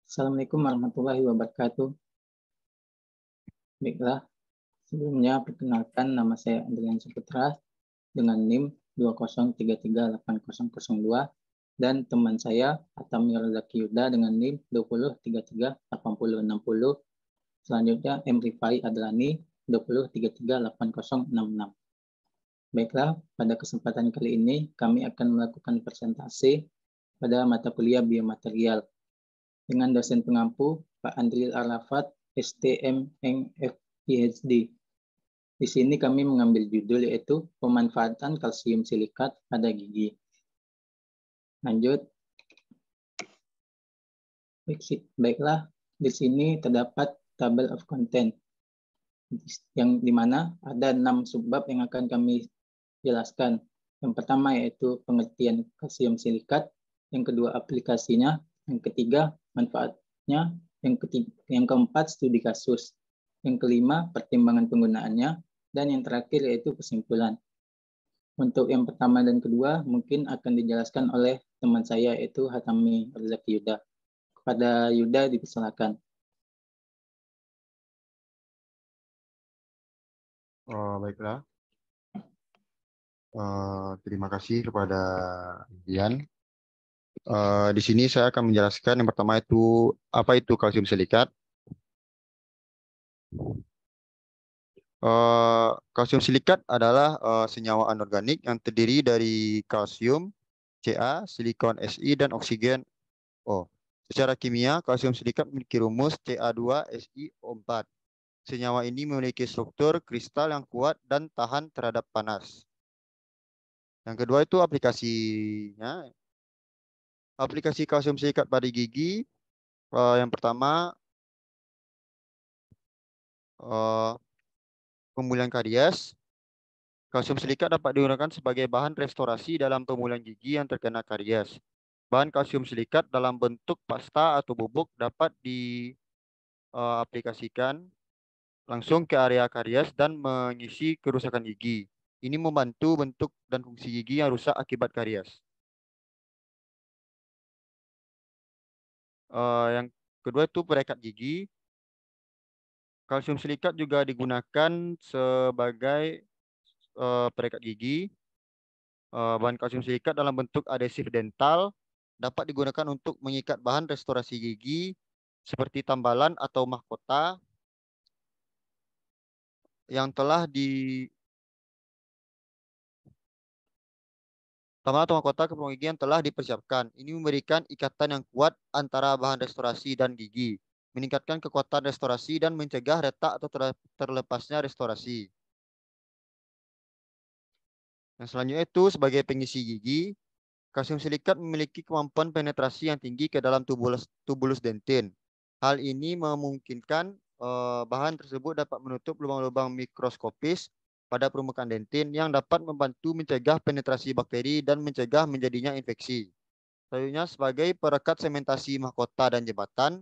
Assalamualaikum warahmatullahi wabarakatuh. Baiklah, sebelumnya perkenalkan nama saya Andrian Saputra dengan NIM 203380002 dan teman saya Atamir Zaki Yuda dengan NIM 20338060. Selanjutnya M. Rifai Adlani 20338066. Baiklah, pada kesempatan kali ini kami akan melakukan presentasi pada mata kuliah biomaterial dengan dosen pengampu Pak Andril Arafat, STM, PhD. Di sini kami mengambil judul yaitu pemanfaatan kalsium silikat pada gigi. Lanjut. Baiklah, di sini terdapat table of content yang dimana ada 6 subbab yang akan kami jelaskan. Yang pertama yaitu pengertian kalsium silikat, yang kedua aplikasinya, yang ketiga manfaatnya, yang keempat studi kasus, yang kelima pertimbangan penggunaannya, dan yang terakhir yaitu kesimpulan. Untuk yang pertama dan kedua mungkin akan dijelaskan oleh teman saya yaitu Hatami Zaki Yuda. Kepada Yuda dipersilakan. Baiklah. Terima kasih kepada Dian. Di sini saya akan menjelaskan yang pertama itu apa itu kalsium silikat. Kalsium silikat adalah senyawa anorganik yang terdiri dari kalsium, Ca, silikon Si, dan oksigen O. Secara kimia, kalsium silikat memiliki rumus Ca2SiO4. Senyawa ini memiliki struktur kristal yang kuat dan tahan terhadap panas. Yang kedua itu aplikasinya. Aplikasi kalsium silikat pada gigi. Yang pertama, pemulihan karies. Kalsium silikat dapat digunakan sebagai bahan restorasi dalam pemulihan gigi yang terkena karies. Bahan kalsium silikat dalam bentuk pasta atau bubuk dapat diaplikasikan langsung ke area karies dan mengisi kerusakan gigi. Ini membantu bentuk dan fungsi gigi yang rusak akibat karies. Yang kedua itu perekat gigi. Kalsium silikat juga digunakan sebagai perekat gigi. Bahan kalsium silikat dalam bentuk adesif dental dapat digunakan untuk mengikat bahan restorasi gigi seperti tambalan atau mahkota yang telah gigi yang telah dipersiapkan. Ini memberikan ikatan yang kuat antara bahan restorasi dan gigi, meningkatkan kekuatan restorasi dan mencegah retak atau terlepasnya restorasi. Yang selanjutnya itu sebagai pengisi gigi, kalsium silikat memiliki kemampuan penetrasi yang tinggi ke dalam tubulus dentin. Hal ini memungkinkan bahan tersebut dapat menutup lubang-lubang mikroskopis pada permukaan dentin yang dapat membantu mencegah penetrasi bakteri dan mencegah menjadinya infeksi. Selanjutnya sebagai perekat sementasi mahkota dan jembatan,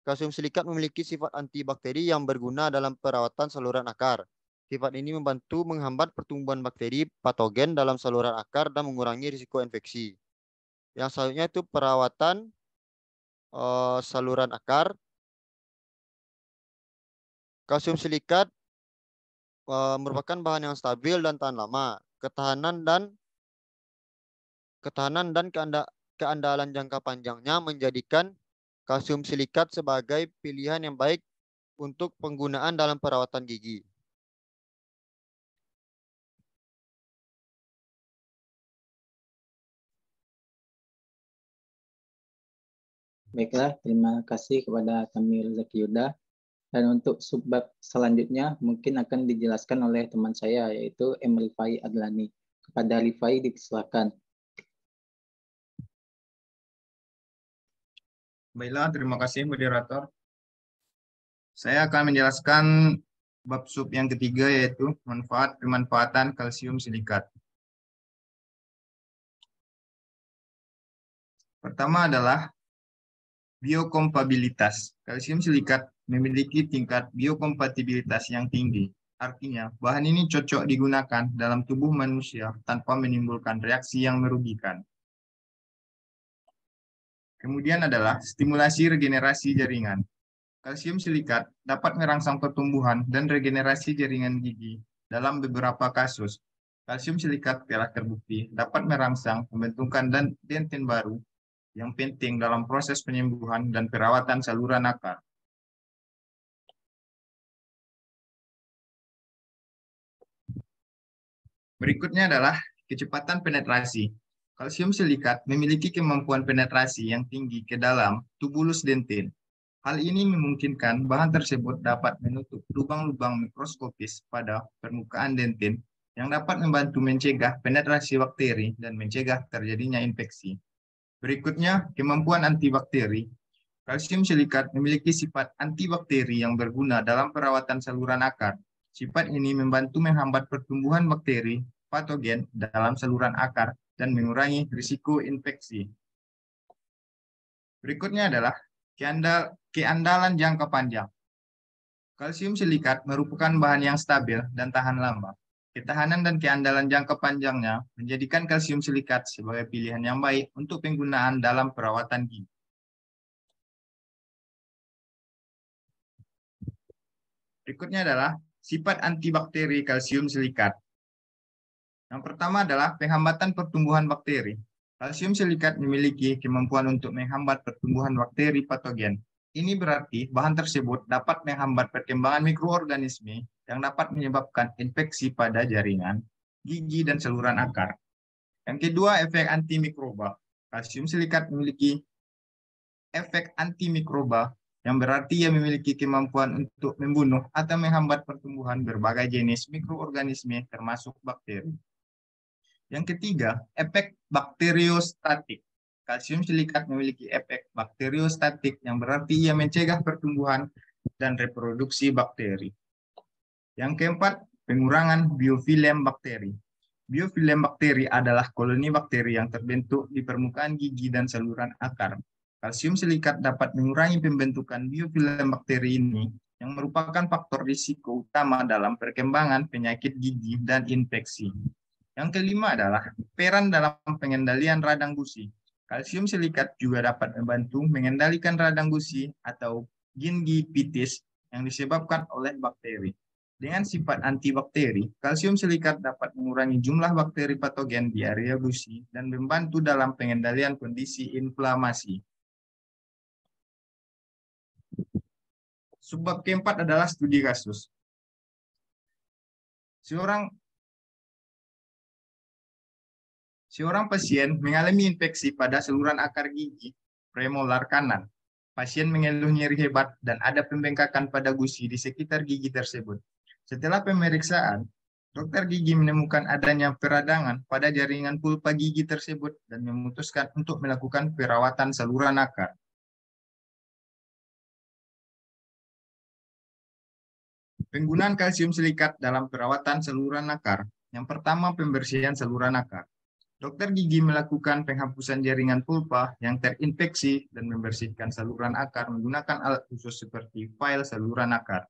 kalsium silikat memiliki sifat antibakteri yang berguna dalam perawatan saluran akar. Sifat ini membantu menghambat pertumbuhan bakteri patogen dalam saluran akar dan mengurangi risiko infeksi. Yang selanjutnya itu perawatan saluran akar. Kalsium silikat merupakan bahan yang stabil dan tahan lama. Ketahanan dan keandalan jangka panjangnya menjadikan kalsium silikat sebagai pilihan yang baik untuk penggunaan dalam perawatan gigi. Baiklah, terima kasih kepada Tamir Zaki Yuda. Dan untuk subbab selanjutnya mungkin akan dijelaskan oleh teman saya yaitu M. Rifai Adlani. Kepada Rifai dipersilakan. Baiklah, terima kasih moderator. Saya akan menjelaskan bab sub yang ketiga yaitu pemanfaatan kalsium silikat. Pertama adalah biokompatibilitas. Kalsium silikat memiliki tingkat biokompatibilitas yang tinggi. Artinya, bahan ini cocok digunakan dalam tubuh manusia tanpa menimbulkan reaksi yang merugikan. Kemudian adalah stimulasi regenerasi jaringan. Kalsium silikat dapat merangsang pertumbuhan dan regenerasi jaringan gigi. Dalam beberapa kasus, kalsium silikat telah terbukti dapat merangsang pembentukan dan denten baru yang penting dalam proses penyembuhan dan perawatan saluran akar. Berikutnya adalah kecepatan penetrasi. Kalsium silikat memiliki kemampuan penetrasi yang tinggi ke dalam tubulus denten. Hal ini memungkinkan bahan tersebut dapat menutup lubang-lubang mikroskopis pada permukaan denten yang dapat membantu mencegah penetrasi bakteri dan mencegah terjadinya infeksi. Berikutnya, kemampuan antibakteri. Kalsium silikat memiliki sifat antibakteri yang berguna dalam perawatan saluran akar. Sifat ini membantu menghambat pertumbuhan bakteri patogen dalam saluran akar dan mengurangi risiko infeksi. Berikutnya adalah keandalan jangka panjang. Kalsium silikat merupakan bahan yang stabil dan tahan lama. Ketahanan dan keandalan jangka panjangnya menjadikan kalsium silikat sebagai pilihan yang baik untuk penggunaan dalam perawatan gigi. Berikutnya adalah sifat antibakteri kalsium silikat. Yang pertama adalah penghambatan pertumbuhan bakteri. Kalsium silikat memiliki kemampuan untuk menghambat pertumbuhan bakteri patogen. Ini berarti bahan tersebut dapat menghambat perkembangan mikroorganisme yang dapat menyebabkan infeksi pada jaringan, gigi, dan saluran akar. Yang kedua, efek antimikroba. Kalsium silikat memiliki efek antimikroba yang berarti ia memiliki kemampuan untuk membunuh atau menghambat pertumbuhan berbagai jenis mikroorganisme termasuk bakteri. Yang ketiga, efek bakteriostatik. Kalsium silikat memiliki efek bakteriostatik yang berarti ia mencegah pertumbuhan dan reproduksi bakteri. Yang keempat, pengurangan biofilm bakteri. Biofilm bakteri adalah koloni bakteri yang terbentuk di permukaan gigi dan saluran akar. Kalsium silikat dapat mengurangi pembentukan biofilm bakteri ini yang merupakan faktor risiko utama dalam perkembangan penyakit gigi dan infeksi. Yang kelima adalah peran dalam pengendalian radang gusi. Kalsium silikat juga dapat membantu mengendalikan radang gusi atau gingivitis yang disebabkan oleh bakteri. Dengan sifat antibakteri, kalsium silikat dapat mengurangi jumlah bakteri patogen di area gusi dan membantu dalam pengendalian kondisi inflamasi. Subbab keempat adalah studi kasus. Seorang pasien mengalami infeksi pada saluran akar gigi premolar kanan. Pasien mengeluh nyeri hebat dan ada pembengkakan pada gusi di sekitar gigi tersebut. Setelah pemeriksaan, dokter gigi menemukan adanya peradangan pada jaringan pulpa gigi tersebut dan memutuskan untuk melakukan perawatan saluran akar. Penggunaan kalsium silikat dalam perawatan saluran akar. Yang pertama, pembersihan saluran akar. Dokter gigi melakukan penghapusan jaringan pulpa yang terinfeksi dan membersihkan saluran akar menggunakan alat khusus seperti file saluran akar.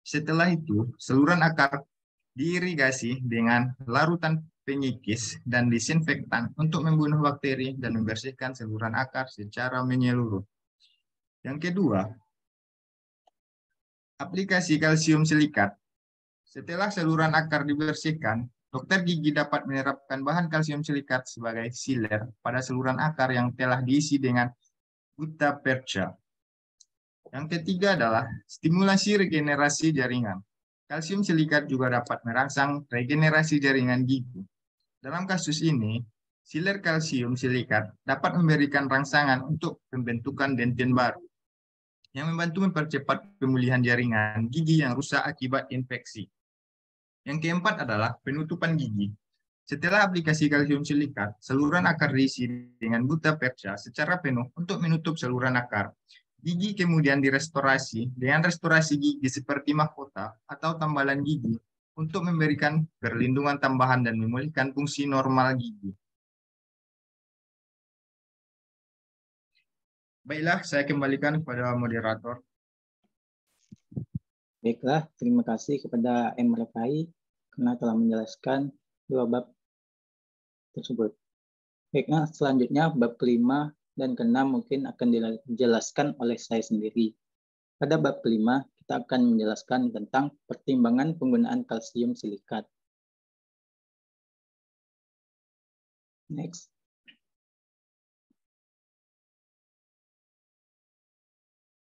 Setelah itu, saluran akar diirigasi dengan larutan penyikis dan disinfektan untuk membunuh bakteri dan membersihkan saluran akar secara menyeluruh. Yang kedua, aplikasi kalsium silikat. Setelah saluran akar dibersihkan, dokter gigi dapat menerapkan bahan kalsium silikat sebagai sealer pada saluran akar yang telah diisi dengan gutta-percha. Yang ketiga adalah stimulasi regenerasi jaringan. Kalsium silikat juga dapat merangsang regenerasi jaringan gigi. Dalam kasus ini, sealer kalsium silikat dapat memberikan rangsangan untuk pembentukan denten baru yang membantu mempercepat pemulihan jaringan gigi yang rusak akibat infeksi. Yang keempat adalah penutupan gigi. Setelah aplikasi kalsium silikat, saluran akar diisi dengan gutta-percha secara penuh untuk menutup saluran akar. Gigi kemudian direstorasi dengan restorasi gigi seperti mahkota atau tambalan gigi untuk memberikan perlindungan tambahan dan memulihkan fungsi normal gigi. Baiklah, saya kembalikan kepada moderator. Baiklah, terima kasih kepada MRFI karena telah menjelaskan dua bab tersebut. Baiklah, selanjutnya bab kelima dan ke-6 mungkin akan dijelaskan oleh saya sendiri. Pada bab kelima, kita akan menjelaskan tentang pertimbangan penggunaan kalsium silikat. Next.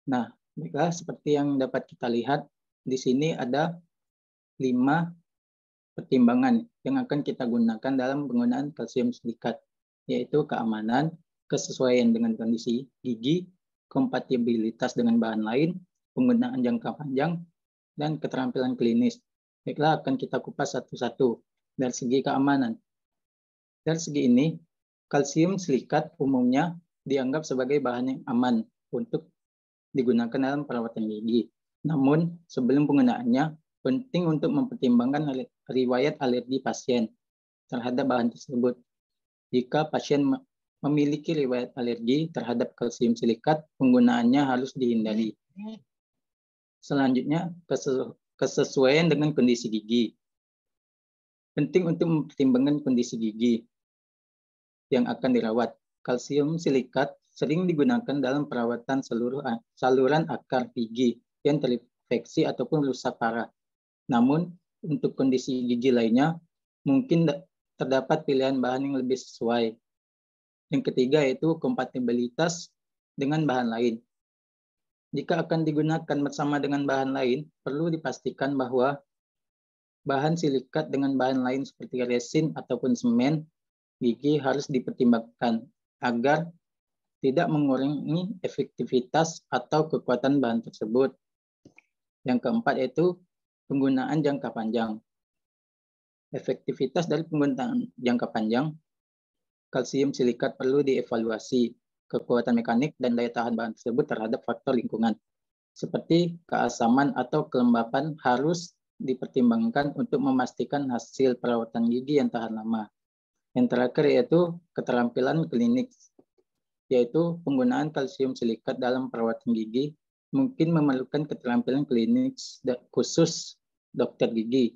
Nah, baiklah, seperti yang dapat kita lihat, di sini ada 5 pertimbangan yang akan kita gunakan dalam penggunaan kalsium silikat, yaitu keamanan, kesesuaian dengan kondisi gigi, kompatibilitas dengan bahan lain, penggunaan jangka panjang, dan keterampilan klinis. Baiklah, akan kita kupas satu-satu. Dari segi keamanan. Dari segi ini, kalsium silikat umumnya dianggap sebagai bahan yang aman untuk digunakan dalam perawatan gigi. Namun, sebelum penggunaannya, penting untuk mempertimbangkan riwayat alergi pasien terhadap bahan tersebut. Jika pasien memiliki riwayat alergi terhadap kalsium silikat, penggunaannya harus dihindari. Selanjutnya, kesesuaian dengan kondisi gigi. Penting untuk mempertimbangkan kondisi gigi yang akan dirawat. Kalsium silikat sering digunakan dalam perawatan saluran akar gigi yang terinfeksi ataupun rusak parah. Namun, untuk kondisi gigi lainnya, mungkin terdapat pilihan bahan yang lebih sesuai. Yang ketiga yaitu kompatibilitas dengan bahan lain. Jika akan digunakan bersama dengan bahan lain, perlu dipastikan bahwa bahan silikat dengan bahan lain seperti resin ataupun semen gigi harus dipertimbangkan agar tidak mengurangi efektivitas atau kekuatan bahan tersebut. Yang keempat yaitu penggunaan jangka panjang. Efektivitas dari penggunaan jangka panjang, kalsium silikat perlu dievaluasi kekuatan mekanik dan daya tahan bahan tersebut terhadap faktor lingkungan. Seperti keasaman atau kelembapan harus dipertimbangkan untuk memastikan hasil perawatan gigi yang tahan lama. Yang terakhir yaitu keterampilan klinik, yaitu penggunaan kalsium silikat dalam perawatan gigi mungkin memerlukan keterampilan klinik khusus dokter gigi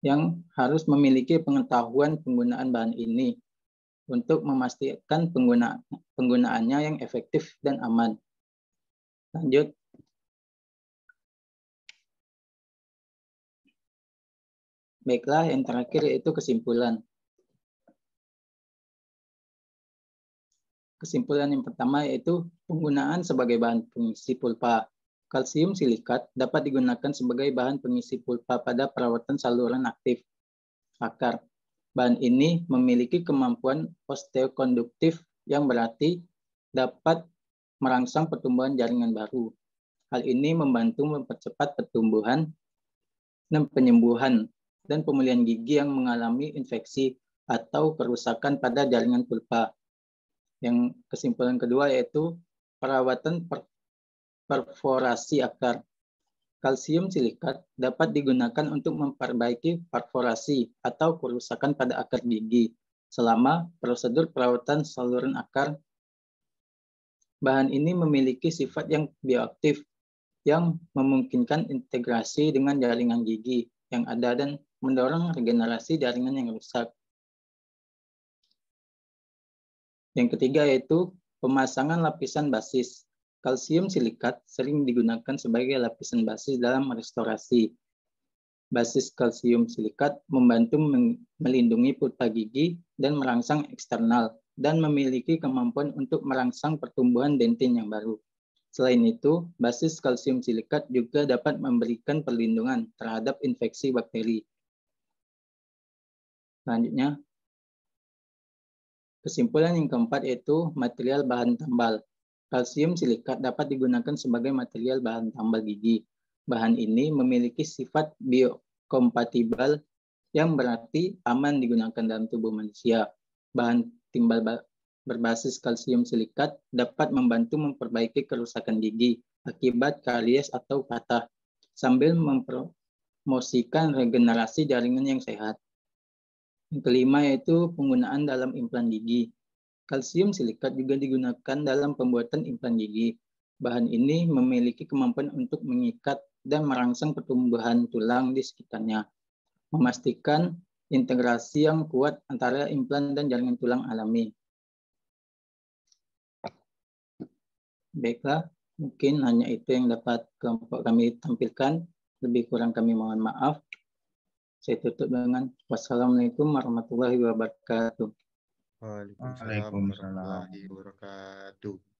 yang harus memiliki pengetahuan penggunaan bahan ini untuk memastikan penggunaannya yang efektif dan aman. Lanjut. Baiklah, yang terakhir yaitu kesimpulan. Kesimpulan yang pertama yaitu penggunaan sebagai bahan pengisi pulpa. Kalsium silikat dapat digunakan sebagai bahan pengisi pulpa pada perawatan saluran aktif akar. Bahan ini memiliki kemampuan osteokonduktif yang berarti dapat merangsang pertumbuhan jaringan baru. Hal ini membantu mempercepat pertumbuhan dan penyembuhan dan pemulihan gigi yang mengalami infeksi atau kerusakan pada jaringan pulpa. Yang kesimpulan kedua yaitu perawatan perforasi akar. Kalsium silikat dapat digunakan untuk memperbaiki perforasi atau kerusakan pada akar gigi selama prosedur perawatan saluran akar. Bahan ini memiliki sifat yang bioaktif yang memungkinkan integrasi dengan jaringan gigi yang ada dan mendorong regenerasi jaringan yang rusak. Yang ketiga yaitu pemasangan lapisan basis. Kalsium silikat sering digunakan sebagai lapisan basis dalam restorasi. Basis kalsium silikat membantu melindungi pulpa gigi dan merangsang eksternal dan memiliki kemampuan untuk merangsang pertumbuhan dentin yang baru. Selain itu, basis kalsium silikat juga dapat memberikan perlindungan terhadap infeksi bakteri. Selanjutnya, kesimpulan yang keempat yaitu material bahan tambal. Kalsium silikat dapat digunakan sebagai material bahan tambal gigi. Bahan ini memiliki sifat biokompatibel yang berarti aman digunakan dalam tubuh manusia. Bahan timbal berbasis kalsium silikat dapat membantu memperbaiki kerusakan gigi akibat karies atau patah, sambil mempromosikan regenerasi jaringan yang sehat. Yang kelima yaitu penggunaan dalam implan gigi. Kalsium silikat juga digunakan dalam pembuatan implan gigi. Bahan ini memiliki kemampuan untuk mengikat dan merangsang pertumbuhan tulang di sekitarnya, memastikan integrasi yang kuat antara implan dan jaringan tulang alami. Baiklah, mungkin hanya itu yang dapat kelompok kami tampilkan. Lebih kurang kami mohon maaf. Saya tutup dengan wassalamualaikum warahmatullahi wabarakatuh. Waalaikumsalam Waalaikumsalam. warahmatullahi wabarakatuh.